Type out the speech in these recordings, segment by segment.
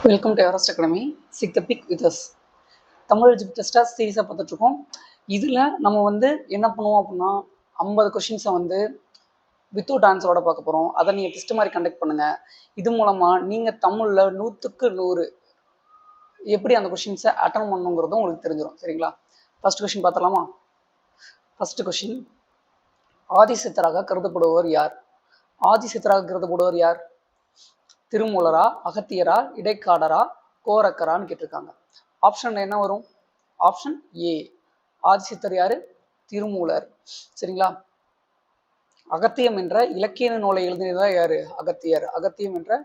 Welcome to Everest academy. சிக் த பிக் வித் அஸ். தமிழ் ஜிப் டெஸ்ட்டாக சீரியஸாக பார்த்துட்ருக்கோம். இதில் நம்ம என்ன பண்ணுவோம் அப்படின்னா 50 கொஷின்ஸை வித்தவுட் ஆன்சரோட பார்க்க போகிறோம். அதை நீங்கள் டெஸ்ட் மாதிரி கண்டக்ட் பண்ணுங்கள். இது மூலமாக நீங்கள் தமிழில் 100க்கு 100 எப்படி அந்த கொஷின்ஸை அட்டன் பண்ணணுங்கிறதும் உங்களுக்கு தெரிஞ்சிடும். சரிங்களா? ஃபர்ஸ்ட் கொஷின் பார்த்துலாமா? ஃபர்ஸ்ட் கொஷின், ஆதிசித்தராக கருதப்படுபவர் யார்? ஆதிசித்தராக கருதப்படுபவர் யார்? திருமூலரா, அகத்தியரா, இடைக்காடரா, கோரக்கரான்னு கேட்டிருக்காங்க. ஆப்ஷன் என்ன வரும்? Option A. ஆதிசித்தர் யாரு? திருமூலர். சரிங்களா? அகத்தியம் என்ற இலக்கிய நூலை எழுதியதா யாரு? அகத்தியர். அகத்தியம் என்ற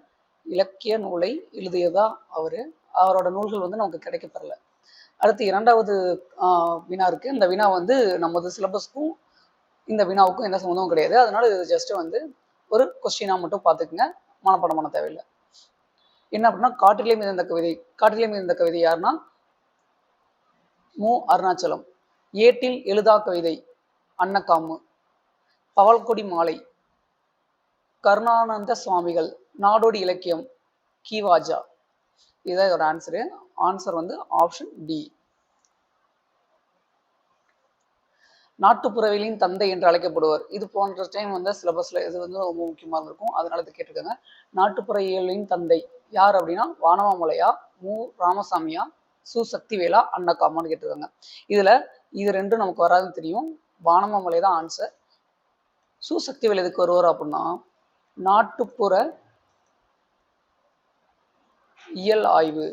இலக்கிய நூலை எழுதியதா அவரு. அவரோட நூல்கள் நமக்கு கிடைக்கப்பெறல. அடுத்து இரண்டாவது வினா இருக்கு. இந்த வினா நமது சிலபஸ்க்கும் இந்த வினாவுக்கும் எந்த சம்மந்தமும் கிடையாது. அதனால இது ஜஸ்ட் ஒரு கொஸ்டினா மட்டும் பார்த்துக்குங்க. மனப்பாடம் பண்ண தேவையில்லை. என்ன அப்படின்னா, காட்டிலே மிதந்த கவிதை. காட்டிலே மிதந்த கவிதை யாருன்னா மு. அருணாச்சலம். ஏட்டில் எழுதா கவிதை அன்னக்காமு. பவல்கொடி மாலை கருணானந்த சுவாமிகள். நாடோடி இலக்கியம் கிவாஜா. இதுதான் இதோட ஆன்சரு. Answer option D. நாட்டுப்புறவியலின் தந்தை என்று அழைக்கப்படுவர். இது போன்ற டைம் சிலபஸ்ல இது ரொம்ப முக்கியமாக இருக்கும். அதனால இது கேட்டிருக்காங்க. நாட்டுப்புறவியலின் தந்தை யார் அப்படின்னா வானமாமலையா, மு. ராமசாமியா, சு. சக்திவேலா, அன்னக்காமான்னு கேட்டிருக்காங்க. இது ரெண்டும் நமக்கு வராதுன்னு தெரியும். வானமாமலை தான் ஆன்சர். சு. சக்திவேல் எதுக்கு வருவார் அப்படின்னா நாட்டுப்புற இயல் ஆய்வு.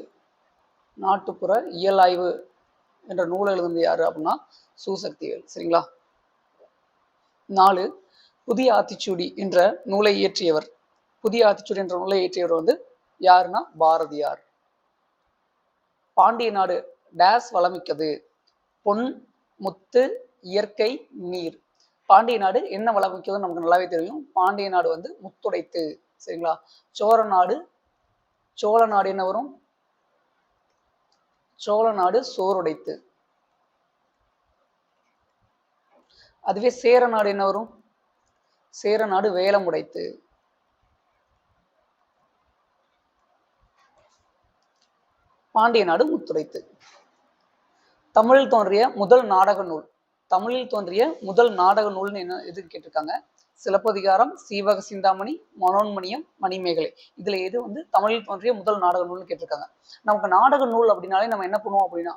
நாட்டுப்புற இயல் ஆய்வு என்ற நூலை எழுதுனது யாரு அப்படின்னா சு. சக்திவேல். சரிங்களா? 4. புதிய ஆத்திச்சூடி என்ற நூலை இயற்றியவர். புதிய ஆத்திச்சூடி என்ற நூலை இயற்றியவர் யாருன்னா பாரதியார். பாண்டிய நாடு டேஸ் வளமிக்கது. பொன், முத்து, இயற்கை, நீர். பாண்டிய நாடு என்ன வளமிக்கதுன்னு நமக்கு நல்லாவே தெரியும். பாண்டிய நாடு முத்துடைத்து. சரிங்களா? சோழ நாடு என்ன வரும்? சோழ நாடு சோறுடைத்து. அதுவே சேர நாடு என்ன வரும்? சேர நாடு வேலம் உடைத்து. பாண்டிய நாடு முத்துடைத்து. தமிழில் தோன்றிய முதல் நாடக நூல். தமிழில் தோன்றிய முதல் நாடக நூல்னு என்ன எதுக்கு கேட்டிருக்காங்க? சிலப்பதிகாரம், சீவக சிந்தாமணி, மனோன்மணியம், மணிமேகலை. இதுல எது தமிழில் தோன்றிய முதல் நாடக நூல்னு கேட்டிருக்காங்க. நமக்கு நாடக நூல் அப்படின்னாலே நம்ம என்ன பண்ணுவோம் அப்படின்னா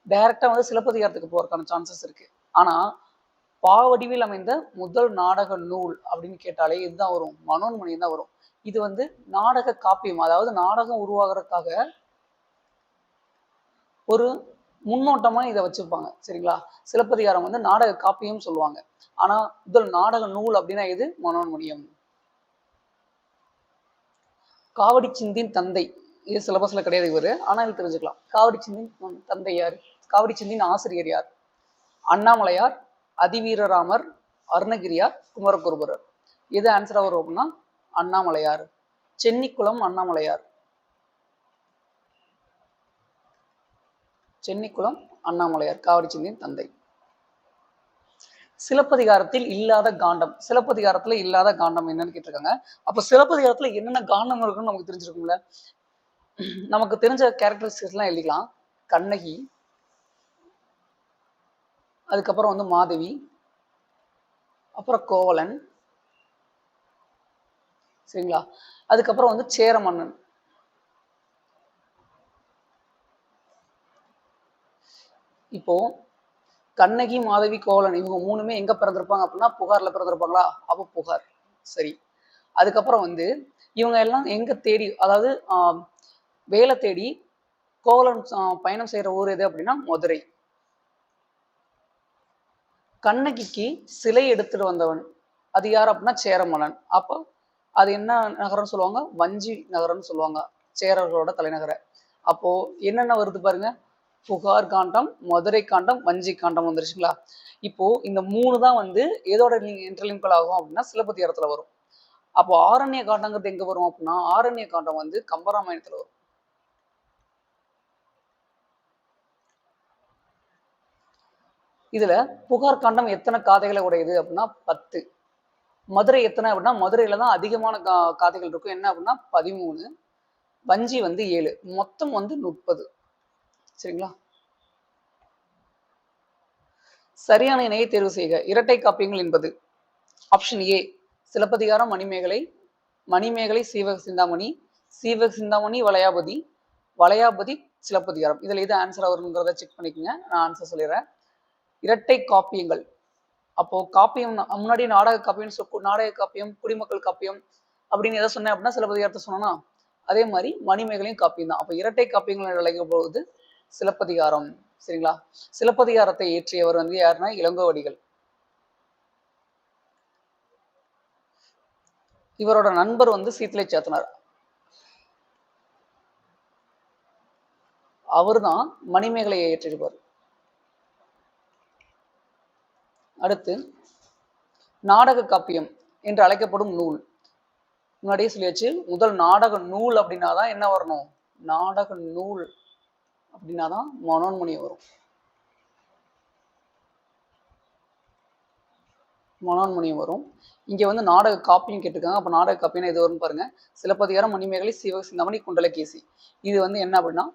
டைரக்டா சிலப்பதிகாரத்துக்கு போறதுக்கான சான்சஸ் இருக்கு. ஆனா பாவடிவில் அமைந்த முதல் நாடக நூல் அப்படின்னு கேட்டாலே இதுதான் வரும், மனோன்மணியம் தான் வரும். இது நாடக காப்பியம், அதாவது நாடகம் உருவாகிறதுக்காக ஒரு முன்னோட்டமா இதை வச்சிருப்பாங்க. சரிங்களா? சிலப்பதிகாரம் நாடக காப்பியம் சொல்லுவாங்க. ஆனா முதல் நாடக நூல் அப்படின்னா இது மனோன்மணியம். காவடி சிந்தின் தந்தை. இது சிலபஸ்ல கிடையாது இவரு, ஆனா இது தெரிஞ்சுக்கலாம். காவடி சிந்தின் தந்தை யாரு? காவடி சிந்தின் ஆசிரியர் யார்? அண்ணாமலையார், அதிவீரராமர், அருணகிரியார், குமரகுருபரர். எது ஆன்சரா வரும் அப்படின்னா அண்ணாமலையார். சென்னிக்குளம் அண்ணாமலையார். சென்னிக்குளம் அண்ணாமலையார் காவடி சிந்தின் தந்தை. சிலப்பதிகாரத்தில் இல்லாத காண்டம். சிலப்பதிகாரத்துல இல்லாத காண்டம் என்னன்னு கேட்டிருக்காங்க. அப்ப சிலப்பதிகாரத்துல என்னென்ன காண்டம் இருக்குன்னு நமக்கு தெரிஞ்சிருக்கும்ல. நமக்கு தெரிஞ்ச கேரக்டரிஸ்டிக்ஸ் எல்லாம் எழுதிக்கலாம். கண்ணகி, அதுக்கப்புறம் மாதவி, அப்புறம் கோவலன். சரிங்களா? அதுக்கப்புறம் சேர மன்னன். இப்போ கண்ணகி, மாதவி, கோவலன் இவங்க மூணுமே எங்க பிறந்திருப்பாங்க அப்படின்னா புகார்ல பிறந்திருப்பாங்களா? அப்ப புகார். சரி. அதுக்கப்புறம் இவங்க எல்லாம் எங்க தேடி, அதாவது வேலை தேடி கோவலன் பயணம் செய்யற ஊர் எது அப்படின்னா மதுரை. கண்ணகிக்கு சிலை எடுத்துட்டு வந்தவன் அது யார் அப்படின்னா சேர மன்னன். அப்போ அது என்ன நகரம்னு சொல்லுவாங்க? வஞ்சி நகரம்னு சொல்லுவாங்க, சேரர்களோட தலைநகரை. அப்போ என்னென்ன வருது பாருங்க, புகார் காண்டம், மதுரை காண்டம், வஞ்சி காண்டம் வந்துருச்சுங்களா? இப்போ இந்த 3 தான் எதோட இன்டர்லிங்கல் ஆகும் அப்படின்னா சிலப்பதிகாரத்துல வரும். அப்போ ஆரண்ய காண்டங்கிறது எங்க வரும் அப்படின்னா ஆரண்ய காண்டம் கம்பராமாயணத்துல வரும். இதுல புகார் காண்டம் எத்தனை காதைகளை உடையது அப்படின்னா 10. மதுரை எத்தனை அப்படின்னா மதுரையில தான் அதிகமான காதைகள் இருக்கும். என்ன அப்படின்னா 13. வஞ்சி வந்து 7, மொத்தம் வந்து 30. சரிங்களா? சரியான இணையை தேர்வு செய்க. இரட்டை காப்பியங்கள் என்பது ஆப்ஷன் ஏ சிலப்பதிகாரம், மணிமேகலை, மணிமேகலை சீவக சிந்தாமணி, சீவக சிந்தாமணி வளையாபதி, வளையாபதி சிலப்பதிகாரம். இதில் எது ஆன்சர் வருங்கிறத செக் பண்ணிக்கோங்க. நான் ஆன்சர் சொல்லிடுறேன். இரட்டை காப்பியங்கள். அப்போ காப்பியம் முன்னாடி நாடக காப்பியம், நாடக காப்பியம், குடிமக்கள் காப்பியம் அப்படின்னு எதை சொன்னேன் அப்படின்னா சிலப்பதிகாரத்தை சொன்னோம்னா, அதே மாதிரி மணிமேகலையும் காப்பியம் தான். அப்போ இரட்டை காப்பியங்கள் அழைக்கும் போது சிலப்பதிகாரம். சரிங்களா? சிலப்பதிகாரத்தை இயற்றியவர் வந்து யாருன்னா இளங்கோவடிகள். இவரோட நண்பர் வந்து சீத்தலை சாத்தனார். அவர் தான் மணிமேகலையை இயற்றிருப்பார். அடுத்து நாடக காப்பியம் என்று அழைக்கப்படும் நூல். முன்னாடியே சொல்லியாச்சு, முதல் நாடக நூல் அப்படின்னா தான் என்ன வரணும்? நாடக நூல் அப்படின்னா தான் மனோன்மணி வரும். மனோன்மணி வரும். இங்க வந்து நாடக காப்பியம் கேட்டிருக்காங்க. அப்ப நாடக காப்பியம் எது வரும்னு பாருங்க. சிலப்பதிகாரம், மணிமேகலை, சீவக சிந்தாமணி, குண்டலகேசி. இது வந்து என்ன அப்படின்னா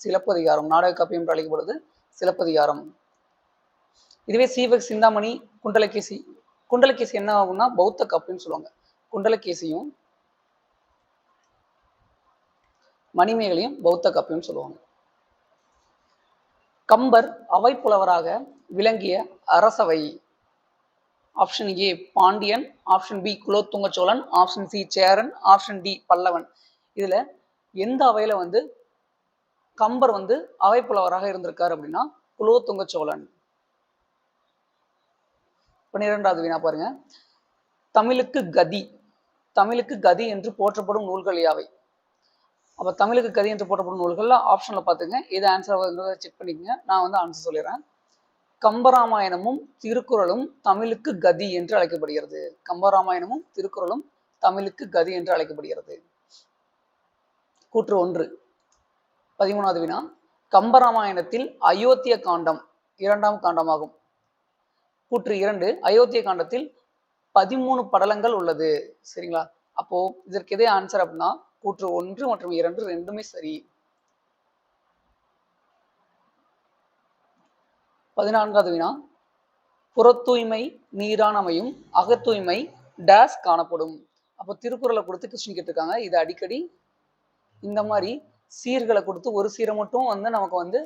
சிலப்பதிகாரம். நாடக காப்பியம் என்று அழைக்கப்படுது சிலப்பதிகாரம். இதுவே சீவக சிந்தாமணி, குண்டலகேசி, குண்டலகேசி என்ன ஆகும்னா பௌத்த காப்பியம்னு சொல்லுவாங்க. குண்டலகேசியும் மணிமேகலையும் பௌத்த காப்பியம் சொல்லுவாங்க. கம்பர் அவை புலவராக விளங்கிய அரசவை. Option A Pandyan, option B Kulothunga Cholan, option C Cheran, option D Pallavan. இதுல எந்த அவையில வந்து கம்பர் வந்து அவை புலவராக இருந்திருக்காரு அப்படின்னா குலோத்துங்க சோழன். 12வது வினா பாருங்க. தமிழுக்கு கதி, தமிழுக்கு கதி என்று போற்றப்படும் நூல்கள் யாவை? அப்ப தமிழுக்கு கதி என்று போற்றப்படும் நூல்கள்ல ஆப்ஷன்ல பாத்துங்க. எது ஆன்சர் செக் பண்ணிக்கங்க. நான் வந்து ஆன்சர் சொல்லிடுறேன். கம்பராமாயணமும் திருக்குறளும் தமிழுக்கு கதி என்று அழைக்கப்படுகிறது. கம்பராமாயணமும் திருக்குறளும் தமிழுக்கு கதி என்று அழைக்கப்படுகிறது. கூற்று 1. 13வது வினா. கம்பராமாயணத்தில் அயோத்திய காண்டம் 2ஆம் காண்டமாகும். கூற்று 2. அயோத்திய காண்டத்தில் 13 படலங்கள் உள்ளது. சரிங்களா? அப்போ இதற்கு எதே ஆன்சர் அப்படின்னா கூற்று 1 மற்றும் 2 ரெண்டுமே சரி. 14வது வினா. புறத்தூய்மை நீரானமையும் அகத்தூய்மை டேஸ் காணப்படும். அப்போ திருக்குறளை கொடுத்து கொஸ்டின் கேட்டிருக்காங்க. இது அடிக்கடி இந்த மாதிரி சீர்களை கொடுத்து ஒரு சீரை மட்டும் வந்து நமக்கு வந்து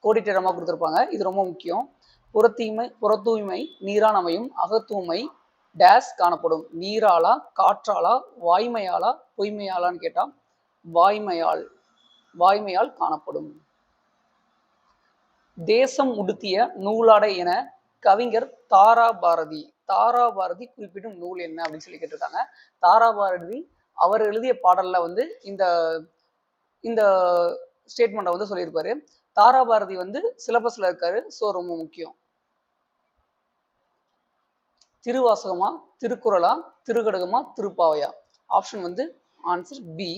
கோடிட்டரமாக கொடுத்துருப்பாங்க. இது ரொம்ப முக்கியம். புறத்தூய்மை நீரானமையும் அகத்தூய்மை டேஸ் காணப்படும். நீராலா, காற்றாலா, வாய்மையாலா, பொய்மையாலான்னு கேட்டா வாய்மையால், வாய்மையால் காணப்படும். தேசம் உடுத்திய நூலாடை என கவிஞர் தாராபாரதி, தாராபாரதி குறிப்பிடும் நூல் என்ன அப்படின்னு சொல்லி கேட்டிருக்காங்க. தாராபாரதி அவர் எழுதிய பாடல்ல வந்து இந்த இந்த ஸ்டேட்மெண்ட்டை வந்து சொல்லியிருப்பாரு. தாராபாரதி வந்து சிலபஸ்ல இருக்காரு. ஸோ ரொம்ப முக்கியம். திருவாசகமா, திருக்குறளா, திருக்கடுகமா, திருப்பாவையா? ஆப்ஷன் வந்து ஆன்சர் பி.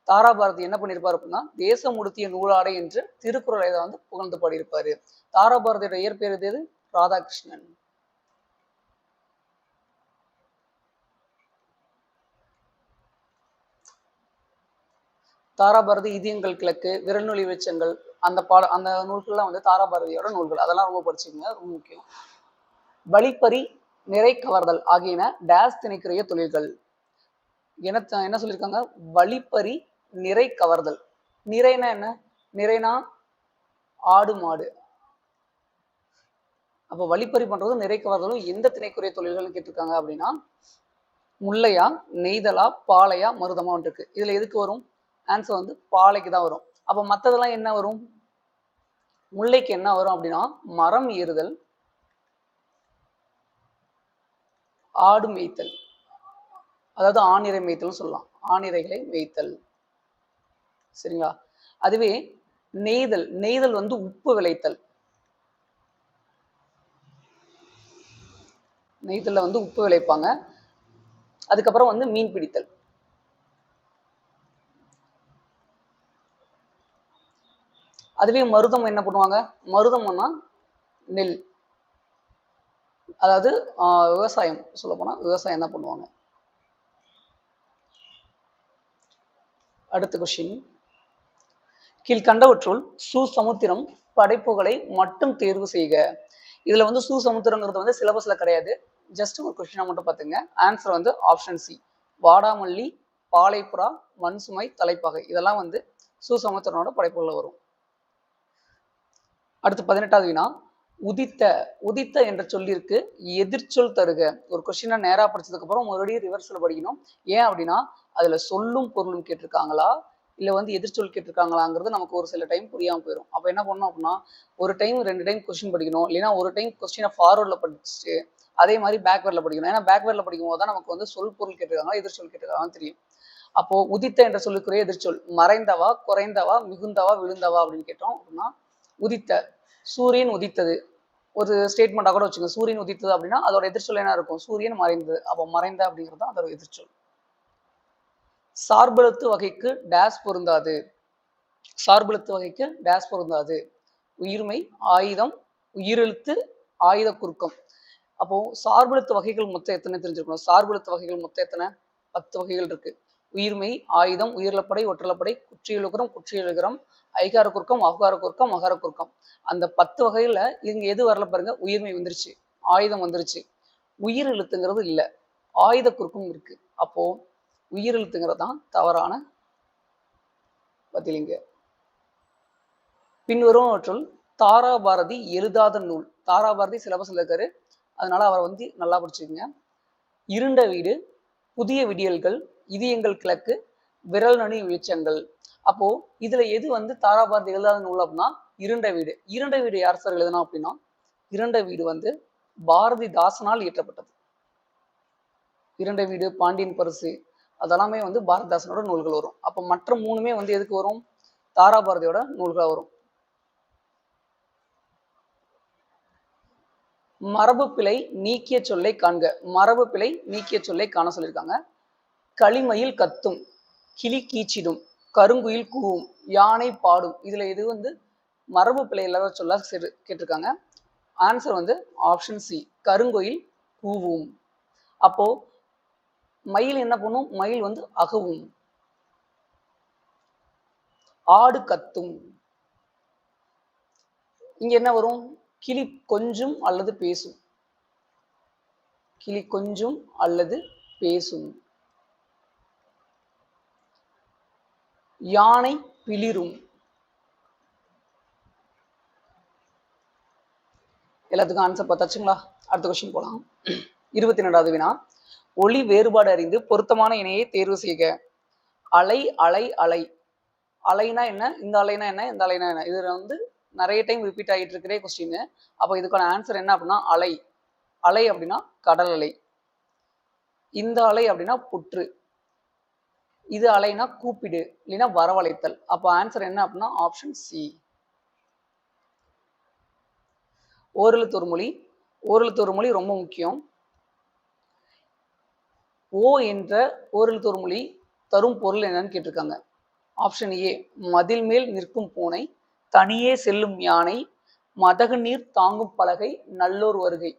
தாராபாரதி என்ன பண்ணியிருப்பாரு அப்படின்னா தேசம் உடுத்திய நூலாடை என்று திருக்குறளை தான் வந்து புகழ்ந்து பாடியிருப்பாரு. தாராபாரதியோட இயற்பெயர் எது? ராதாகிருஷ்ணன். தாராபாரதி இதயங்கள் கிழக்கு, விரல்நொழி வெளிச்சங்கள், அந்த நூல்கள்லாம் வந்து தாராபாரதியோட நூல்கள். அதெல்லாம் ரொம்ப படிச்சுக்கோங்க, ரொம்ப முக்கியம். வழிப்பறி, நிறை கவர்தல் ஆகியன டேஸ் திணைக்குரிய தொழில்கள். என்ன சொல்லியிருக்காங்க? வழிப்பறி, நிறை கவர்தல். நிறைனா என்ன? நிறைனா ஆடு மாடு. அப்போ வழிப்பறி பண்றதும் நிறை கவர்தலும் எந்த திணைக்குரிய தொழில்கள்னு கேட்டிருக்காங்க அப்படின்னா முல்லையா, நெய்தலா, பாலையா, மருதமா இருக்கு. இதுல எதுக்கு வரும்? ஆன்சர் வந்து பாலைக்கு தான் வரும். அப்ப மத்ததெல்லாம் என்ன வரும்? முல்லைக்கு என்ன வரும் அப்படின்னா மரம் ஏறுதல், ஆடு மேய்த்தல், அதாவது ஆணிரை மேய்த்தல் சொல்லலாம். ஆணிரைகளை மேய்த்தல். சரிங்களா? அதுவே நெய்தல், நெய்தல் வந்து உப்பு விளைத்தல். நெய்தல்ல வந்து உப்பு விளைப்பாங்க. அதுக்கப்புறம் வந்து மீன் பிடித்தல். அதுவே மருதம் என்ன பண்ணுவாங்க? மருதம்னா நெல், அதாவது விவசாயம். சொல்ல போனா விவசாயம் தான் பண்ணுவாங்க. அடுத்த கொஸ்டின், கீழ்கண்டவற்றுள் சுசமுத்திரம் படைப்புகளை மட்டும் தேர்வு செய்க. இதுல வந்து சுசமுத்திரங்கிறது வந்து சிலபஸ்ல கிடையாது, ஜஸ்ட் ஒரு கொஸ்டினா மட்டும் பார்த்துங்க. ஆன்சர் வந்து ஆப்ஷன் சி, வாடாமல்லி, பாலைப்புறா, மண்சுமை, தலைப்பகை, இதெல்லாம் வந்து சுசமுத்திரனோட படைப்புகளில் வரும். அடுத்து 18வது வினா, உதித்த. உதித்த என்ற சொல்லிற்கு எதிர்ச்சொல் தருக. ஒரு கொஸ்டினை நேரா படிச்சதுக்கு அப்புறம் மறுபடியும் ரிவர்ஸ்ல படிக்கணும். ஏன் அப்படின்னா அதுல சொல்லும் பொருளும் கேட்டிருக்காங்களா இல்ல வந்து எதிர்ச்சொல் கேட்டிருக்காங்களாங்கிறது நமக்கு ஒரு சில டைம் புரியாம போயிடும். அப்ப என்ன பண்ணணும் அப்படின்னா ஒரு டைம் 2 டைம் கொஸ்டின் படிக்கணும், இல்லைன்னா ஒரு டைம் கொஸ்டினை ஃபார்வர்ட்ல படிச்சுட்டு அதே மாதிரி பேக்வேர்ட்ல படிக்கணும். ஏன்னா பேக்வேர்ட்ல படிக்கும் போது தான் நமக்கு வந்து சொல் பொருள் கேட்டிருக்காங்களா எதிர்ச்சொல் கேட்டிருக்காங்கன்னு தெரியும். அப்போ உதித்த என்ற சொல்லுக்குரிய எதிர்ச்சொல் மறைந்தவா, குறைந்தவா, மிகுந்தவா, விழுந்தவா அப்படின்னு கேட்டோம் அப்படின்னா உதித்த, சூரியன் உதித்தது ஒரு ஸ்டேட்மெண்டா கூட வச்சுக்கோங்க. சூரியன் உதித்தது அப்படின்னா அதோட எதிர்ச்சொல் என்ன இருக்கும்? சூரியன் மறைந்தது. அப்போ மறைந்த அப்படிங்கிறது தான் அதோட எதிர்ச்சொல். சார்பெழுத்து வகைக்கு டேஸ் பொருந்தாது. சார்பெழுத்து வகைக்கு டேஸ் பொருந்தாது. உயிர்மை, ஆயுதம், உயிரெழுத்து, ஆயுத குறுக்கம். அப்போ சார்பெழுத்து வகைகள் மொத்தம் எத்தனை தெரிஞ்சிருக்கணும்? சார்பெழுத்து வகைகள் மொத்தம் எத்தனை? 10 வகைகள் இருக்கு. உயிர்மை, ஆயுதம், உயிரிழப்படை, ஒற்றலப்படை, குற்றியலுகரம், குற்றியலுகரம், ஐகார குறுக்கம், அகார குறுக்கம், மகார குறுக்கம். அந்த 10 வகையில இங்க எது வரல பாருங்க? உயிர்மை வந்துருச்சு, ஆயுதம் வந்துருச்சு, உயிர் எழுத்துங்கிறது இல்லை, ஆயுத குறுக்கம் இருக்கு. அப்போ உயிர் எழுத்துங்கிறது தான் தவறான பதிலிங்க. பின்வருவனவற்றுள் தாராபாரதி எழுதாத நூல். தாராபாரதி சிலபஸ்ல இருக்காரு, அதனால அவரை வந்து நல்லா படிச்சுக்கோங்க. இருண்ட வீடு, புதிய விடியல்கள், இது எங்கள் கிழக்கு, விரல் நனி வெளிச்சங்கள். அப்போ இதுல எது வந்து தாராபாரதி எழுதாத நூல் அப்படின்னா இருண்ட வீடு. இருண்ட வீடு யார் சார் எழுதுனா அப்படின்னா இருண்ட வீடு வந்து பாரதிதாசனால் இயற்றப்பட்டது. இருண்ட வீடு, பாண்டியன் பரிசு, அதெல்லாமே வந்து பாரதிதாசனோட நூல்கள் வரும். அப்போ மற்ற 3மே வந்து எதுக்கு வரும்? தாராபாரதியோட நூல்களா வரும். மரபு பிழை நீக்கிய சொல்லை காண்க. மரபு பிழை நீக்கிய சொல்லை காண சொல்லியிருக்காங்க. களிமயில் கத்தும், கிளி கீச்சிடும், கருங்குயில் கூவும், யானை பாடும். இதுல இது வந்து மரபு பிழை இல்லாத சொல்ல கேட்டிருக்காங்க. ஆன்சர் வந்து ஆப்ஷன் சி, கருங்குயில் கூவும். அப்போ மயில் என்ன பண்ணும்? மயில் வந்து அகவும். ஆடு கத்தும். இங்க என்ன வரும்? கிளி கொஞ்சும் அல்லது பேசும். கிளி கொஞ்சும் அல்லது பேசும். யானை பிளிரும். எல்லாத்துக்கும் ஆன்சர் பார்த்தாச்சுங்களா? அடுத்த கொஸ்டின் போலாம். 22வது வினா, ஒளி வேறுபாடு அறிந்து பொருத்தமான இணையை தேர்வு செய்க. அலை, அலை, அலை. அலைனா என்ன? இந்த அலைனா என்ன? இந்த அலைனா என்ன? இதுல வந்து நிறைய டைம் ரிப்பீட் ஆகிட்டு இருக்கிற கொஸ்டின். அப்போ இதுக்கான ஆன்சர் என்ன அப்படின்னா அலை. அலை அப்படின்னா கடல் அலை. இந்த அலை அப்படின்னா புற்று. இது அலைனா கூப்பிடு, இல்லைன்னா வரவழைத்தல். அப்போ ஆன்சர் என்ன அப்படின்னா ஆப்ஷன் சி. ஓரெழுத்து ஒரு மொழி. ஓரெழுத்து ஒரு மொழி ரொம்ப முக்கியம். ஓ என்ற ஓரெழுத்து ஒரு மொழி தரும் பொருள் என்னன்னு கேட்டிருக்காங்க. ஆப்ஷன் ஏ, மதில் மேல் நிற்கும் பூனை, தனியே செல்லும் யானை, மதகு நீர் தாங்கும் பலகை, நல்லோர் வருகை.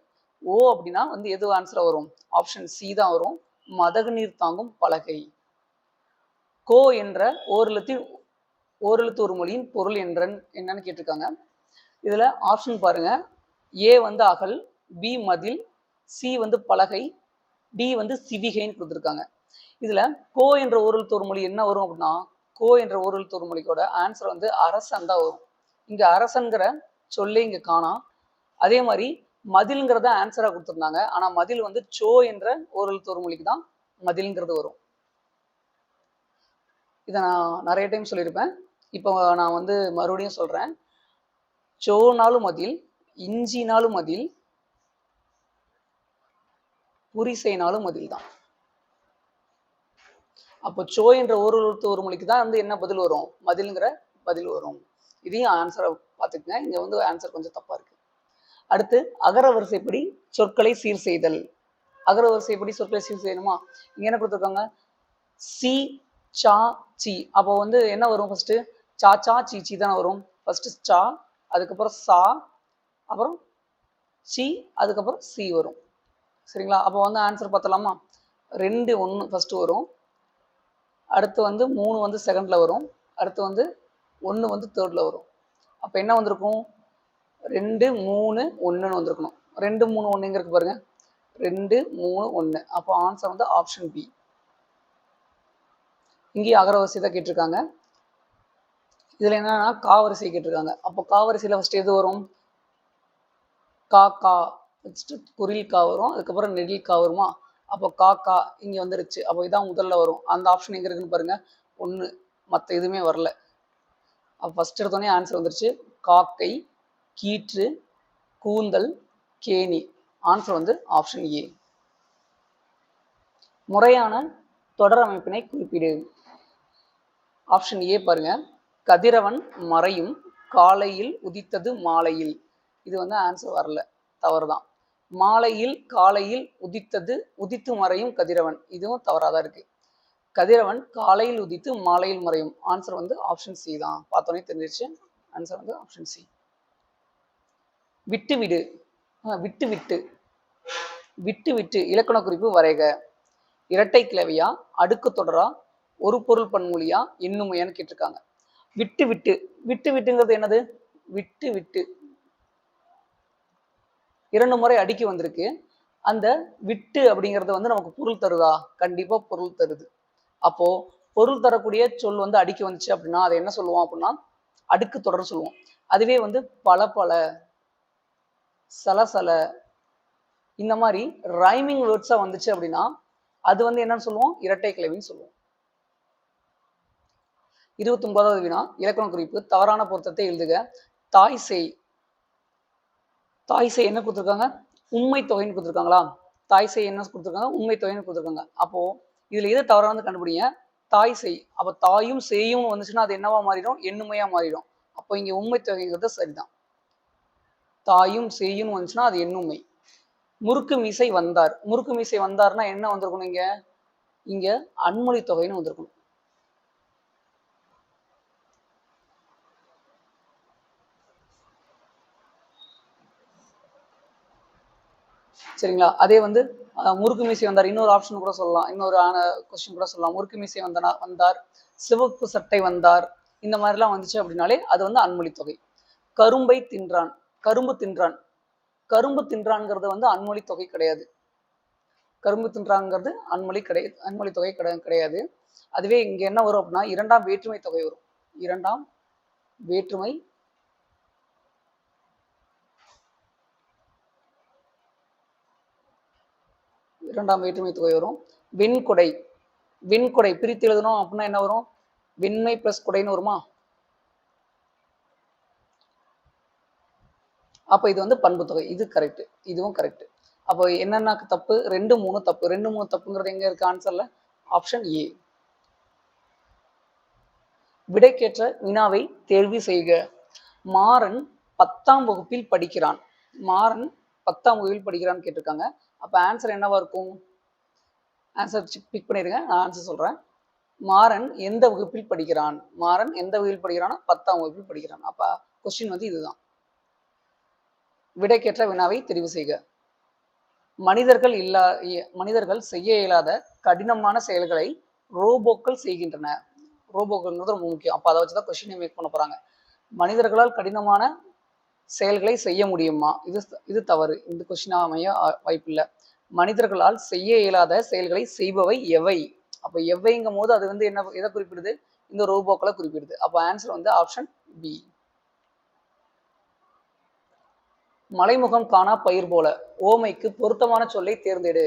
ஓ அப்படின்னா வந்து எது ஆன்சரா வரும்? ஆப்ஷன் சி தான் வரும், மதகு நீர் தாங்கும் பலகை. கோ என்ற ஓரெழுத்து ஒரு மொழியின் பொருள் என்னன்னு கேட்டிருக்காங்க. இதுல ஆப்ஷன் பாருங்க. ஏ வந்து அகல், பி மதில், சி வந்து பலகை, டி வந்து சிவிகைன்னு கொடுத்துருக்காங்க. இதுல கோ என்ற ஓரெழுத்து ஒரு மொழி என்ன வரும் அப்படின்னா கோ என்ற ஓரெழுத்து ஒரு மொழிக்கோட ஆன்சர் வந்து அரசன் தான் வரும். இங்க அரசன்கிற சொல்லே இங்க காணாம். அதே மாதிரி மதில்ங்கிறத ஆன்சரா கொடுத்துருந்தாங்க, ஆனா மதில் வந்து சோ என்ற ஓரெழுத்து ஒரு மொழிக்கு தான் மதில்ங்கிறது வரும். இதை நான் நிறைய டைம் சொல்லியிருப்பேன், இப்போ நான் வந்து மறுபடியும் சொல்றேன். சோனாலும் மதில், இஞ்சினாலும் மதில், புரிசைனாலும் மதில் தான். அப்போ சோ என்ற ஓரெழுத்து ஒரு மொழிக்கு தான் வந்து என்ன பதில் வரும்? மதில்ங்கிற பதில் வரும். இதையும் ஆன்சரை பார்த்துக்கங்க. இங்க வந்து ஆன்சர் கொஞ்சம் தப்பா இருக்கு. அடுத்து அகர வரிசைப்படி சொற்களை சீர் செய்தல். அகர வரிசைப்படி சொற்களை சீர் செய்யணுமா? இங்க என்ன கொடுத்துருக்காங்க? சி, சா, சி. அப்போ வந்து என்ன வரும்? ஃபர்ஸ்ட் சா, சா, சி, சி தானே வரும். ஃபர்ஸ்ட் சா, அதுக்கப்புறம் சா, அப்புறம் சி, அதுக்கப்புறம் சி வரும். சரிங்களா? அப்போ வந்து ஆன்சர் பார்த்தலாமா? 2 1 ஃபர்ஸ்ட் வரும், அடுத்து வந்து 3 வந்து செகண்டில் வரும், அடுத்து வந்து 1 வந்து தேர்டில் வரும். அப்போ என்ன வந்திருக்கும்? 2 3 1ன்னு வந்திருக்கணும். 2 3 1 எங்கே இருக்கு பாருங்க, 2 3 1. அப்போ ஆன்சர் வந்து ஆப்ஷன் பி. இங்கேயும் அகரவரிசை தான் கேட்டிருக்காங்க. இதில் என்னன்னா காவரிசை கேட்டிருக்காங்க. அப்போ காவரிசையில் ஃபஸ்ட்டு எது வரும்? கா கா நெக்ஸ்ட்டு குரில் கா வரும், அதுக்கப்புறம் நெடில் கா வருமா? அப்போ கா கா இங்கே வந்துருச்சு. அப்போ இதான் முதல்ல வரும். அந்த ஆப்ஷன் எங்கே இருக்குன்னு பாருங்க, 1. மற்ற எதுவுமே வரல. அப்போ ஃபஸ்ட் எடுத்தோடனே ஆன்சர் வந்துருச்சு. காக்கை, கீற்று, கூந்தல், கேணி. ஆன்சர் வந்து ஆப்ஷன் ஏ. முறையான தொடர் அமைப்பினை குறிப்பிடு. ஆப்ஷன் ஏ பாருங்க, கதிரவன் மறையும் காலையில் உதித்தது மாலையில். இது வந்து ஆன்சர் வரல, தவறு தான். மாலையில் காலையில் உதித்தது, உதித்து மறையும் கதிரவன், இதுவும் தவறாதான் இருக்கு. கதிரவன் காலையில் உதித்து மாலையில் மறையும். ஆன்சர் வந்து ஆப்ஷன் சி தான். பார்த்தோன்னே தெரிஞ்சிருச்சு, ஆன்சர் வந்து ஆப்ஷன் சி. விட்டு விடு, விட்டு விட்டு, விட்டு விட்டு இலக்கண குறிப்பு வரைக. இரட்டை கிளவியா, அடுக்கு தொடரா, ஒரு பொருள் பன்மொழியா, எண்ணுமையான்னு கேட்டிருக்காங்க. விட்டு விட்டு, விட்டு விட்டுங்கிறது என்னது? விட்டு விட்டு 2 முறை அடுக்கி வந்திருக்கு. அந்த விட்டு அப்படிங்கிறது வந்து நமக்கு பொருள் தருதா? கண்டிப்பா பொருள் தருது. அப்போ பொருள் தரக்கூடிய சொல் வந்து அடுக்கி வந்துச்சு அப்படின்னா அதை என்ன சொல்லுவோம் அப்படின்னா அடுக்கு தொடர்னு சொல்லுவோம். அதுவே வந்து பல பல, சலசல, இந்த மாதிரி ரைமிங் வேர்ட்ஸா வந்துச்சு அப்படின்னா அது வந்து என்னன்னு சொல்லுவோம்? இரட்டை கிளவின்னு சொல்லுவோம். 29வது வினா, இலக்கண குறிப்பு. தவறான பொருத்தத்தை எழுதுக. தாய் செய், தாய் செய் என்ன கொடுத்துருக்காங்க? உண்மை தொகைன்னு கொடுத்துருக்காங்களா? தாய் செய் என்ன கொடுத்துருக்காங்க? உண்மை தொகைன்னு கொடுத்துருக்காங்க. அப்போ இதுல எது தவறானது கண்டுபிடிங்க. தாய் செய். அப்போ தாயும் செய்யும் வந்துச்சுன்னா அது என்னவா மாறிடும்? எண்ணுமையா மாறிடும். அப்போ இங்க உண்மை தொகைங்கிறது சரிதான். தாயும் செய்யும் வந்துச்சுன்னா அது எண்ணுமை. முறுக்கு மீசை வந்தார், முறுக்கு மீசை வந்தார்னா என்ன வந்திருக்கணும்? இங்க இங்க அன்மொழி தொகைன்னு வந்திருக்கணும். சரிங்களா? அதே வந்து முறுக்கு மீசை வந்தார், இன்னொரு ஆப்ஷன் கூட சொல்லலாம், இன்னொரு கொஸ்டின் கூட சொல்லலாம். முறுக்கு மீசை வந்தார், சிவப்பு சட்டை வந்தார், இந்த மாதிரிலாம் வந்துச்சு அப்படின்னாலே அது வந்து அன்மொழி தொகை. கரும்பை தின்றான், கரும்பு தின்றான், கரும்பு தின்றான்ங்கிறது வந்து அன்மொழி தொகை கிடையாது. கரும்பு தின்றாங்கிறது அன்மொழி தொகை கிடையாது. அதுவே இங்க என்ன வரும் அப்படின்னா இரண்டாம் வேற்றுமை தொகை வரும். இரண்டாம் வேற்றுமை தொகை வரும். வெண்கொடை, வெண்கொடை பிரித்து எழுதணும் அப்படின்னா என்ன வரும்? வெண்மை பிளஸ் கொடைன்னு வருமா? அப்ப இது வந்து பண்பு தொகை. இது கரெக்ட், இதுவும் கரெக்ட். அப்போ என்னென்ன தப்பு? 2 3 தப்பு. 2 3 தப்புங்கிறது எங்க இருக்கு ஆன்சர்ல? Option A. விடைக்கேற்ற வினாவை தேர்வு செய்க. மாறன் 10ஆம் வகுப்பில் படிக்கிறான். மாறன் 10ஆம் வகுப்பில் படிக்கிறான்னு கேட்டிருக்காங்க. அப்ப ஆன்சர் என்னவா இருக்கும்? ஆன்சர் பிக் பண்ணிருங்க, நான் ஆன்சர் சொல்றேன். மாறன் எந்த வகுப்பில் படிக்கிறான்? மாறன் எந்த வகுப்பில் படிக்கிறான்னா 10ஆம் வகுப்பில் படிக்கிறான். அப்ப கொஸ்டின் வந்து இதுதான். விடைக்கேற்ற வினாவை தெரிவு செய்க. மனிதர்கள் செய்ய இயலாத கடினமான செயல்களை ரோபோக்கள் செய்கின்றன. ரோபோக்கள்ங்கிறது ரொம்ப முக்கியம். அப்போ அதை வச்சுதான் கொஸ்டினை மேக் பண்ண போறாங்க. மனிதர்களால் கடினமான செயல்களை செய்ய முடியுமா? இது தவறு. இந்த கொஸ்டினா அமைய வாய்ப்பில்லை. மனிதர்களால் செய்ய இயலாத செயல்களை செய்பவை எவை? அப்போ எவைங்கும் போது அது வந்து என்ன, எதை குறிப்பிடுது? இந்த ரோபோக்களை குறிப்பிடுது. அப்போ ஆன்சர் வந்து ஆப்ஷன் பி. மலைமுகம் காணா பயிர் போல. ஓமைக்கு பொருத்தமான சொல்லை தேர்ந்தெடு.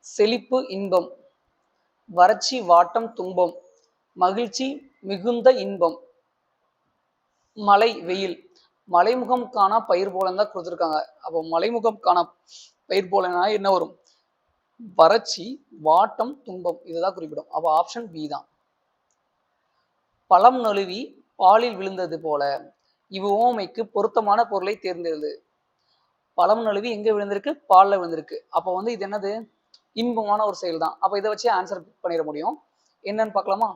செழிப்பு இன்பம், வறட்சி வாட்டம் துன்பம், மகிழ்ச்சி மிகுந்த இன்பம், மழை வெயில். மலைமுகம் காணா பயிர் போலன்னு தான் கொடுத்துருக்காங்க. அப்போ மலைமுகம் காணா பயிர் போலனா என்ன வரும்? வறட்சி வாட்டம் துன்பம், இதுதான் குறிப்பிடும். அப்போ ஆப்ஷன் பி தான். பழம் நழுவி பாலில் விழுந்தது போல. இவ்வோமைக்கு பொருத்தமான பொருளை தேர்ந்தெடு. பழம் நழுவி எங்க விழுந்திருக்கு? பால்ல விழுந்திருக்கு. அப்போ வந்து இது என்னது? இன்பமான ஒரு செயல் தான். அப்போ இதை வச்சு ஆன்சர் பிக் பண்ணிட முடியும். என்னன்னு பார்க்கலாமா?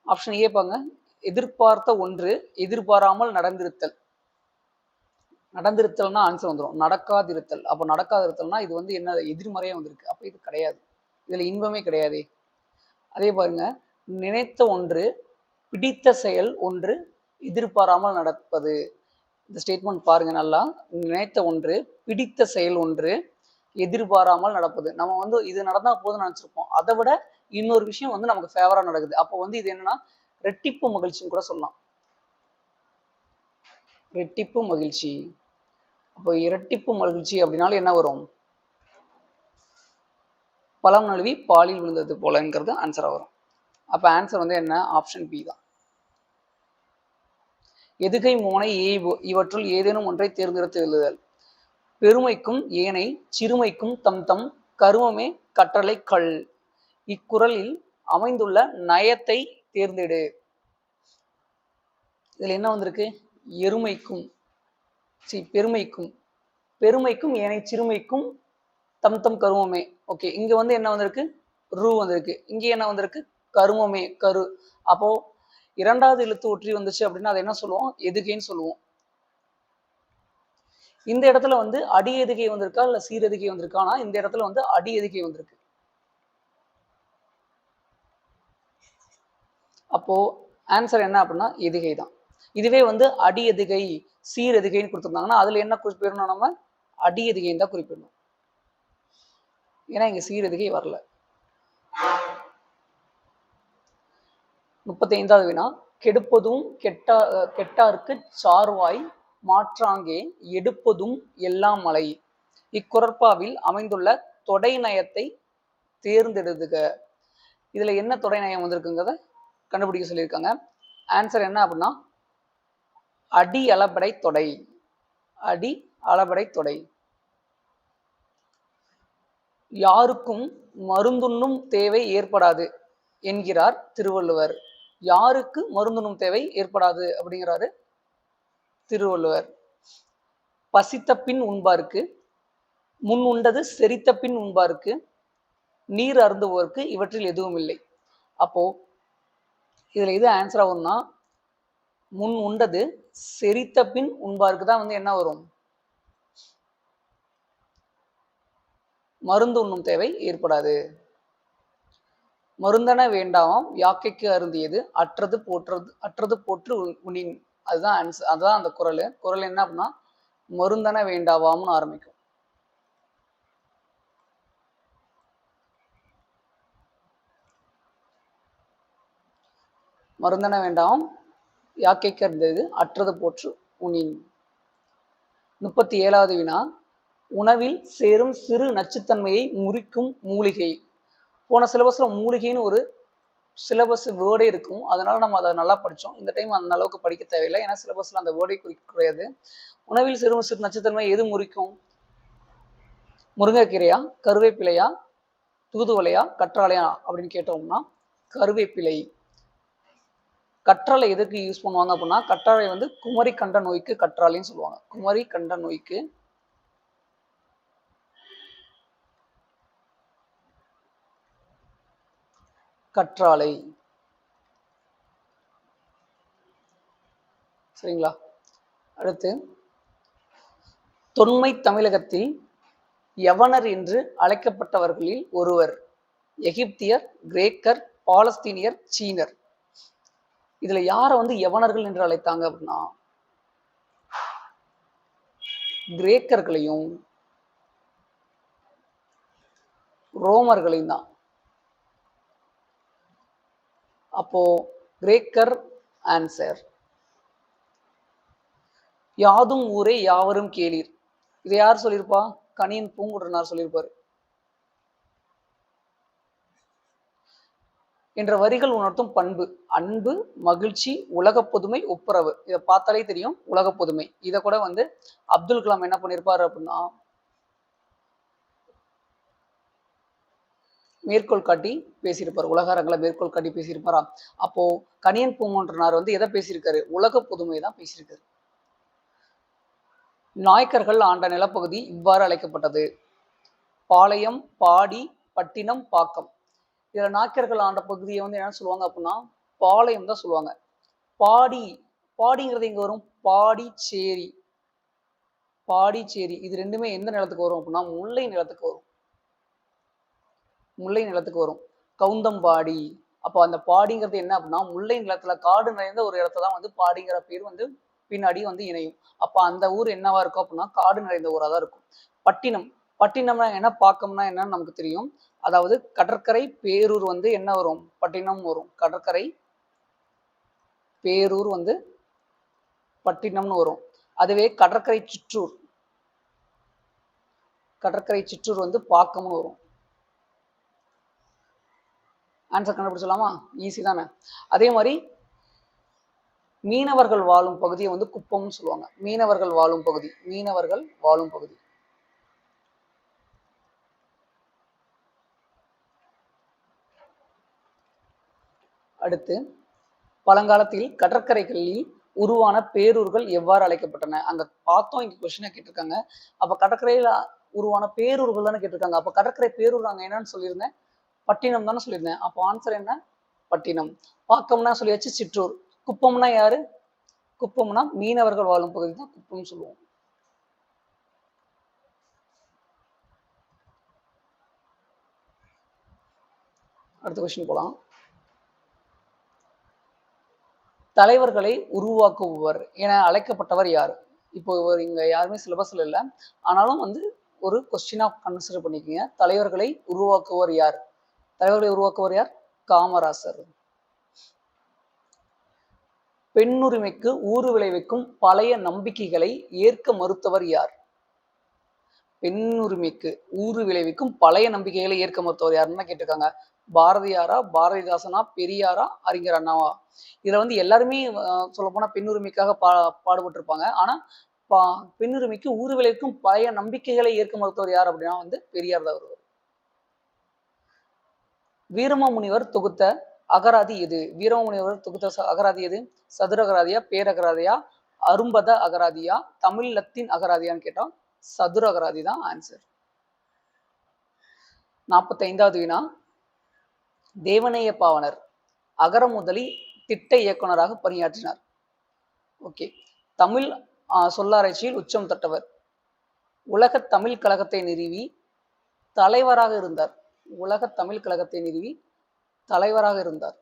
ஆப்ஷன் ஏ பாருங்க. எதிர்பார்த்த ஒன்று எதிர்பாராமல் நடந்திருத்தல். நடந்திருத்தல்னா ஆன்சர் வந்துடும். நடக்காதிருத்தல். அப்போ நடக்காதிருத்தல்னா இது வந்து என்ன? எதிர்மறையா வந்திருக்கு. அப்போ இது கிடையாது, இதுல இன்பமே கிடையாது. அதே பாருங்க, நினைத்த ஒன்று, பிடித்த செயல் ஒன்று, எதிர்பாராமல் நடப்பது. இந்த ஸ்டேட்மெண்ட் பாருங்க நல்லா. நினைத்த ஒன்று, பிடித்த செயல் ஒன்று, எதிர்பாராமல் நடப்பது. நம்ம வந்து இது நடந்தா போதும்னு நினைச்சிருப்போம். அதை விட இன்னொரு விஷயம் வந்து நமக்கு ஃபேவரா நடக்குது. அப்போ வந்து இது என்னன்னா ரெட்டிப்பு மகிழ்ச்சின்னு கூட சொல்லலாம். ரெட்டிப்பு மகிழ்ச்சி. அப்போ இரட்டிப்பு மகிழ்ச்சி அப்படின்னாலும் என்ன வரும்? பழம் நழுவி பாலில் விழுந்தது போலங்கிறது ஆன்சரா வரும். அப்ப ஆன்சர் வந்து என்ன? ஆப்ஷன் பி தான். எதுகை மோனை இவற்றுள் ஏதேனும் ஒன்றை தேர்ந்தெடுத்து எழுதுதல். பெருமைக்கும் ஏனை, சிறுமைக்கும் தம் தம் கருமமே கற்றலை கல். இக்குறளில் அமைந்துள்ள நயத்தை தேர்ந்தெடு. இதுல என்ன வந்திருக்கு? எருமைக்கும் பெருமைக்கும், பெருமைக்கும் ஏனை சிறுமைக்கும் தம் தம் கருமமே. ஓகே, இங்க வந்து என்ன வந்திருக்கு? ரூ வந்திருக்கு. இங்க என்ன வந்திருக்கு? கருமமே, கரு. அப்போ இரண்டாவது எழுத்து ஒற்றி வந்துச்சு அப்படின்னா அதை என்ன சொல்லுவோம்? எதுகைன்னு சொல்லுவோம். இந்த இடத்துல வந்து அடி எதுகை வந்திருக்கா இல்ல சீரெதுகை வந்திருக்கானா? இந்த இடத்துல வந்து அடி எதுகை வந்திருக்கு. அப்போ ஆன்சர் என்ன அப்படின்னா எதுகை தான். இதுவே வந்து அடி எதுகை, சீர் எதுகைன்னு கொடுத்துருந்தாங்கன்னா அதுல என்ன குறிப்பிடணும்? நம்ம அடி எதுகைன்னு தான் குறிப்பிடணும். ஏன்னா இங்க சீர் எதுகை வரல. 35வது வினா. கெடுப்பதும் கெட்டார்க்கு சார்வாய் மாற்றாங்கே எடுப்பதும் எல்லாம் மலை. இக்குறட்பாவில் அமைந்துள்ள தொடை நயத்தை தேர்ந்தெடுதுக. இதுல என்ன தொடை நயம் வந்திருக்குங்கிறத கண்டுபிடிக்க சொல்லியிருக்காங்க. ஆன்சர் என்ன அப்படின்னா அடி அளபடை தொடை. அடி அளபடை தொடை. யாருக்கும் மருந்துண்ணும் தேவை ஏற்படாது என்கிறார் திருவள்ளுவர். யாருக்கு மருந்துண்ணும் தேவை ஏற்படாது அப்படிங்கிறாரு திருவள்ளுவர். பசித்த பின் உண்பாருக்கு, முன் உண்டது செரித்த பின் உண்பாருக்கு, நீர் அருந்துவோருக்கு இவற்றில் எதுவும் இல்லை. அப்போ இதுல எது ஆன்சரா வரும்னா முன் உண்டது செரித்த பின் உண்பாருக்கு தான் வந்து என்ன வரும்? மருந்து உண்ணும் தேவை ஏற்படாது. மருந்தன வேண்டாம் யாக்கைக்கு அருந்தியது அற்றது போற்று உணின். அதுதான் ஆன்சர். அதுதான் அந்த குறள். குறள் என்ன அப்படின்னா மருந்தன வேண்டாவாம்னு ஆரம்பிக்கும். மருந்தன வேண்டாம் யாக்கைக்கு அருந்தியது அற்றது போற்று உணின். 37வது வினா. உணவில் சேரும் சிறு நச்சுத்தன்மையை முறிக்கும் மூலிகை. போன சிலபஸ்ல மூலிகைன்னு ஒரு சிலபஸ் வேர்டே இருக்கும். அதனால நம்ம அதை நல்லா படித்தோம். இந்த டைம் அந்த அளவுக்கு படிக்க தேவையில்லை. ஏன்னா சிலபஸ்ல அந்த வேர்டே கிடையாது. உணவில் சேரும் சிறு நச்சுத்தன்மை எது முறிக்கும்? முருங்கைக்கீரையா, கருவேப்பிலையா, தூதுவளையா, கற்றாழையா அப்படின்னு கேட்டோம்னா கருவேப்பிலை. கற்றாழை எதுக்கு யூஸ் பண்ணுவாங்க அப்படின்னா கற்றாழை வந்து குமரி கண்ட நோய்க்கு கற்றாழைன்னு சொல்லுவாங்க. குமரி கண்ட நோய்க்கு கற்றாழை. சரிங்களா? அடுத்து தொன்மை தமிழகத்தில் யவனர் என்று அழைக்கப்பட்டவர்களில் ஒருவர். எகிப்தியர், கிரேக்கர், பாலஸ்தீனியர், சீனர். இதுல யாரை வந்து யவனர்கள் என்று அழைத்தாங்க அப்படின்னா கிரேக்கர்களையும் ரோமர்களையும் தான். அப்போ கிரேக்கர் ஆன்சர். யாதும் ஊரே யாவரும் கேளீர். இதை யார் சொல்லியிருப்பா? கணியன் பூங்குன்றனார் சொல்லியிருப்பாரு. என்ற வரிகள் உணர்த்தும் பண்பு அன்பு, மகிழ்ச்சி, உலக பொதுமை, ஒப்புரவு. இதை பார்த்தாலே தெரியும் உலக பொதுமை. இதை கூட வந்து அப்துல் கலாம் என்ன பண்ணியிருப்பாரு அப்படின்னா மேற்கோள் காட்டி பேசியிருப்பார். உலக அரங்களை மேற்கோள் காட்டி பேசியிருப்பாரா? அப்போ கணியன் பூங்குன்றனார் வந்து எதை பேசியிருக்காரு? உலக பொதுமை தான் பேசியிருக்காரு. நாயக்கர்கள் ஆண்ட நிலப்பகுதி இவ்வாறு அழைக்கப்பட்டது. பாளையம், பாடி, பட்டினம், பாக்கம். இதுல நாயக்கர்கள் ஆண்ட பகுதியை வந்து என்ன சொல்லுவாங்க அப்படின்னா பாளையம் தான் சொல்லுவாங்க. பாடிங்கிறது எங்க வரும்? பாடிச்சேரி. பாடிச்சேரி இது ரெண்டுமே எந்த நிலத்துக்கு வரும் அப்படின்னா முல்லை நிலத்துக்கு வரும். முல்லை நிலத்துக்கு வரும். கவுந்தம்பாடி அப்போ அந்த பாடிங்கிறது என்ன அப்படின்னா, முல்லை நிலத்துல காடு நிறைந்த ஒரு இடத்துல தான் வந்து பாடிங்கிற பேர் வந்து பின்னாடி வந்து இணையும். அப்போ அந்த ஊர் என்னவா இருக்கும் அப்படின்னா, காடு நிறைந்த ஊரா தான் இருக்கும். பட்டினம், பட்டினம்னா என்ன, பாக்கம்னா என்னன்னு நமக்கு தெரியும். அதாவது கடற்கரை பேரூர் வந்து என்ன வரும், பட்டினம் வரும். கடற்கரை பேரூர் வந்து பட்டினம்னு வரும். அதுவே கடற்கரை சிற்றூர், கடற்கரை சிற்றூர் வந்து பாக்கம்னு வரும். ஆன்சர் கண்டுபிடிச்சலாமா? ஈஸி தானே. அதே மாதிரி மீனவர்கள் வாழும் பகுதியை வந்து குப்பம்னு சொல்லுவாங்க. மீனவர்கள் வாழும் பகுதி, மீனவர்கள் வாழும் பகுதி. அடுத்து, பழங்காலத்தில் கடற்கரைகளில் உருவான பேரூர்கள் எவ்வாறு அழைக்கப்பட்டன? அங்க பார்த்தோம், இங்க கொஸ்டினா கேட்டிருக்காங்க. அப்ப கடற்கரையில உருவான பேரூர்கள் தானே கேட்டிருக்காங்க. அப்ப கடற்கரை பேரூர் நாங்க என்னன்னு சொல்லியிருந்தேன், பட்டினம் தானே சொல்லியிருந்தேன். அப்போ ஆன்சர் என்ன, பட்டினம். பாக்கம்னா சொல்லியாச்சு, சிற்றூர். குப்பம்னா யாரு, குப்பம்னா மீனவர்கள் வாழும் பகுதி தான் குப்பம் சொல்லுவோம். அடுத்த கொஸ்டின் போலாம். தலைவர்களை உருவாக்குபவர் என அழைக்கப்பட்டவர் யார்? இப்போ இங்க யாருமே சிலபஸ்ல இல்லை, ஆனாலும் வந்து ஒரு கொஸ்டினா கன்சிடர் பண்ணிக்கோங்க. தலைவர்களை உருவாக்குவர் யார்? தலைவர்களை உருவாக்குவர் யார்? காமராசர். பெண்ணுரிமைக்கு ஊறு விளைவிக்கும் பழைய நம்பிக்கைகளை ஏற்க மறுத்தவர் யார்? பெண்ணுரிமைக்கு ஊறு விளைவிக்கும் பழைய நம்பிக்கைகளை ஏற்க மறுத்தவர் யாருன்னு கேட்டிருக்காங்க. பாரதியாரா, பாரதிதாசனா, பெரியாரா, அறிஞர் அண்ணாவா? இதுல வந்து எல்லாருமே சொல்ல போனா பெண்ணுரிமைக்காக பாடுபட்டிருப்பாங்க. ஆனா பெண்ணுரிமைக்கு ஊறு விளைவிக்கும் பழைய நம்பிக்கைகளை ஏற்க மறுத்தவர் யார் அப்படின்னா வந்து பெரியார் தான் வருவார். வீரமாமுனிவர் தொகுத்த அகராதி எது? வீரமாமுனிவர் தொகுத்த அகராதி எது? சதுர அகராதியா, பேரகராதியா, அரும்பத அகராதியா, தமிழ் லத்தீன் அகராதியான்னு கேட்டோம். சதுர அகராதி தான் ஆன்சர். 45வது வினா, தேவநேய பாவனர் அகர முதலி திட்ட இயக்குனராக பணியாற்றினார். ஓகே. தமிழ் சொல்லாராய்ச்சியில் உச்சம் தொட்டவர். உலக தமிழ் கழகத்தை நிறுவி தலைவராக இருந்தார். உலக தமிழ் கழகத்தை நிறுவி தலைவராக இருந்தார்.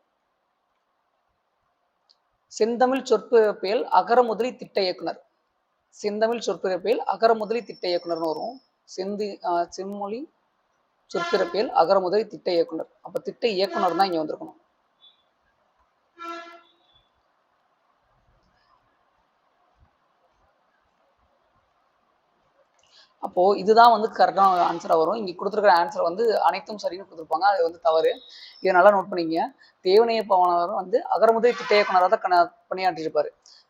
செந்தமிழ் சொற்பிறப்பியல் அகர முதலி திட்ட இயக்குனர். செந்தமிழ் சொற்பிறப்பியல் அகர முதலி திட்ட இயக்குனர்னு வரும். செம்மொழி சொற்பிறப்பியல் அகர முதலி திட்ட இயக்குனர். அப்ப திட்ட இயக்குனர் தான் இங்க வந்திருக்கணும். அப்போ இதுதான் வந்து கரெக்டான ஆன்சரா வரும். இங்க கொடுத்துருக்கிற ஆன்சர் வந்து அனைத்தும் சரின்னு கொடுத்துருப்பாங்க, அது வந்து தவறு. இதை நல்லா நோட் பண்ணிக்கங்க. தேவநேய பாவனர் வந்து அகரமுதலி திட்ட இயக்குனராக தான் பணியாற்றிருப்பாரு.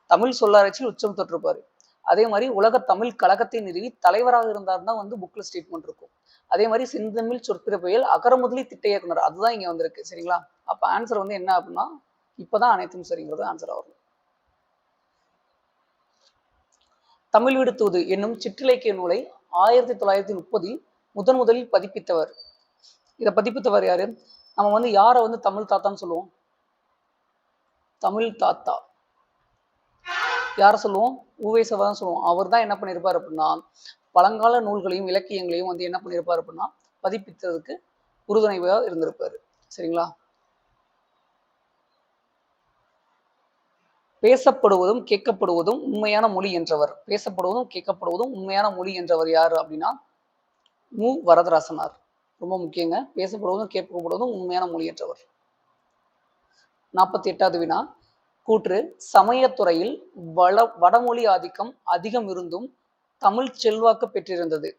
தமிழ் சொல்லாராய்ச்சியில் உச்சம் தொட்டிருப்பாரு. அதே மாதிரி உலக தமிழ் கழகத்தை நிறுவி தலைவராக இருந்தார் தான் வந்து புக்ல ஸ்டேட்மெண்ட் இருக்கும். அதே மாதிரி செந்தமிழ் சொற்பிறப்பியல் அகரமுதலி திட்ட இயக்குனர், அதுதான் இங்க வந்திருக்கு. சரிங்களா? அப்ப ஆன்சர் வந்து என்ன அப்படின்னா, இப்பதான் அனைத்தும் சரிங்கிறது ஆன்சரா வரும். தமிழ் வீடு தூது என்னும் சிற்றிலக்கிய நூலை 1930 முதலில் பதிப்பித்தவர். இதை பதிப்பித்தவர் யாரு? நம்ம வந்து யாரை வந்து தமிழ் தாத்தான்னு சொல்லுவோம்? தமிழ் தாத்தா யாரை சொல்லுவோம்? உ.வே.சா தான் சொல்லுவோம். அவர் தான் என்ன பண்ணியிருப்பார் அப்படின்னா, பழங்கால நூல்களையும் இலக்கியங்களையும் வந்து என்ன பண்ணியிருப்பார் அப்படின்னா, பதிப்பித்ததுக்கு உறுதுணையாக இருந்திருப்பாரு. சரிங்களா? பேசப்படுவதும் கேட்கப்படுவதும் உண்மையான மொழி என்றவர். பேசப்படுவதும் கேட்கப்படுவதும் உண்மையான மொழி என்றவர் யாரு அப்படின்னா, மு. வரதராசனார். ரொம்ப முக்கியங்க. பேசப்படுவதும் கேட்கப்படுவதும் உண்மையான மொழி என்றவர். 48வது வினா, கூற்று சமயத்துறையில் வடமொழி ஆதிக்கம் அதிகம் இருந்தும் தமிழ் செல்வாக்கு பெற்றிருந்தது.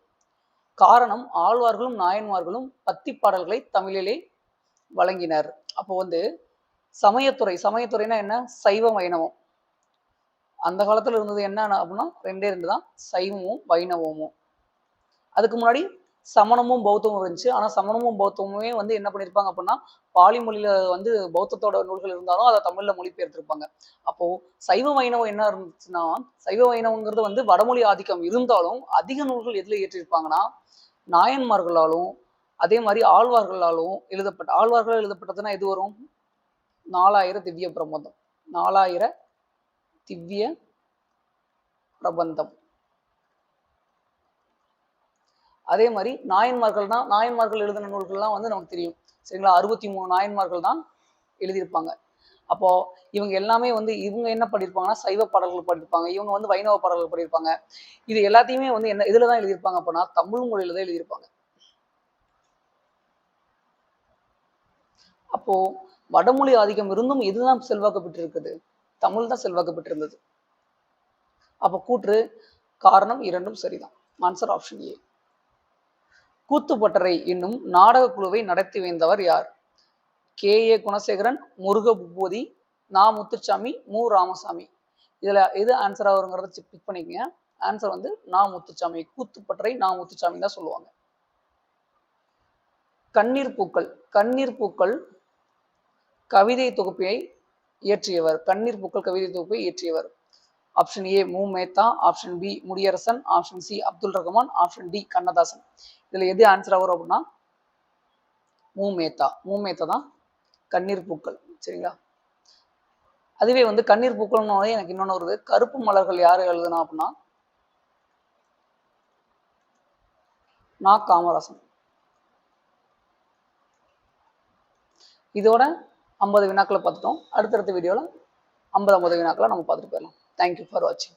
காரணம் ஆழ்வார்களும் நாயன்மார்களும் பத்தி பாடல்களை தமிழிலே வழங்கினர். அப்போ வந்து சமயத்துறைனா என்ன? சைவ வைணவம். அந்த காலத்துல இருந்தது என்ன அப்படின்னா 2 தான், சைவமும் வைணவமும். அதுக்கு முன்னாடி சமணமும் பௌத்தமும் இருந்துச்சு. ஆனா சமணமும் பௌத்தமுமே வந்து என்ன பண்ணியிருப்பாங்க அப்படின்னா, பாலி மொழியில வந்து பௌத்தத்தோட நூல்கள் இருந்தாலும் அதை தமிழ்ல மொழிபெயர்த்திருப்பாங்க. அப்போ சைவ வைணவம் என்ன இருந்துச்சுன்னா, சைவ வைணவங்கிறது வந்து வடமொழி ஆதிக்கம் இருந்தாலும் அதிக நூல்கள் எதுல இயற்றியிருப்பாங்கன்னா, நாயன்மார்களாலும் அதே மாதிரி ஆழ்வார்களாலும் ஆழ்வார்களால் எழுதப்பட்டதுன்னா எது வரும்? 4000 திவ்ய பிரபந்தம். 4000 திவ்ய பிரபந்தம். அதே மாதிரி நாயன்மார்கள் எழுதின நூல்கள்லாம் வந்து நமக்கு தெரியும். சரிங்களா? 63 நாயன்மார்கள் தான் எழுதியிருப்பாங்க. அப்போ இவங்க எல்லாமே வந்து இவங்க என்ன பண்ணியிருப்பாங்கன்னா சைவ பாடல்கள் படிப்பாங்க, இவங்க வந்து வைணவ பாடல்கள் படிப்பாங்க. இது எல்லாத்தையுமே வந்து என்ன இதுல தான் எழுதியிருப்பாங்க அப்படின்னா தமிழ் மொழியில தான் எழுதியிருப்பாங்க. அப்போ வடமொழி ஆதிக்கம் இருந்தும் எதுதான் செல்வாக்கு பெற்றிருக்குது? தமிழ் தான் செல்வாக்கு பெற்றிருந்தது. அப்ப கூற்று காரணம் இரண்டும் சரிதான். Answer option A. கூத்துப்பட்டறை என்னும் நாடக குழுவை நடத்தி வந்தவர் யார்? கே.ஏ. குணசேகரன், முருக பூபதி, நா. முத்துச்சாமி, மு. ராமசாமி. இதுல எது ஆன்சரா வருங்கிறத பிக் பண்ணிக்கங்க. ஆன்சர் வந்து நா. முத்துச்சாமி. கூத்துப்பட்டறை நா. முத்துச்சாமி தான் சொல்லுவாங்க. கண்ணீர் பூக்கள். கண்ணீர் பூக்கள் கவிதை தொகுப்பை இயற்றியவர். கண்ணீர் பூக்கள் கவிதை தொகுப்பை இயற்றியவர். Option A Mu. Metha, option B Mudiyarasan, option C Abdul Rahman, option D Kannadasan. இதுல எது ஆன்சரா வரும் அப்படின்னா மு. மேத்தா. மு. மேத்தா தான் கண்ணீர் பூக்கள். சரிங்களா? அதுவே வந்து கண்ணீர் பூக்கள்னாலே எனக்கு இன்னொன்று வருது. கருப்பு மலர்கள் யாரு எழுதுனா அப்படின்னா நா. காமராசன். இதோட 50 வினாக்களை பார்த்துட்டோம். அடுத்தடுத்த வீடியோவில் 50 வினாக்களை நம்ம பார்த்துட்டு போயிடலாம். தேங்க்யூ ஃபார் வாட்சிங்.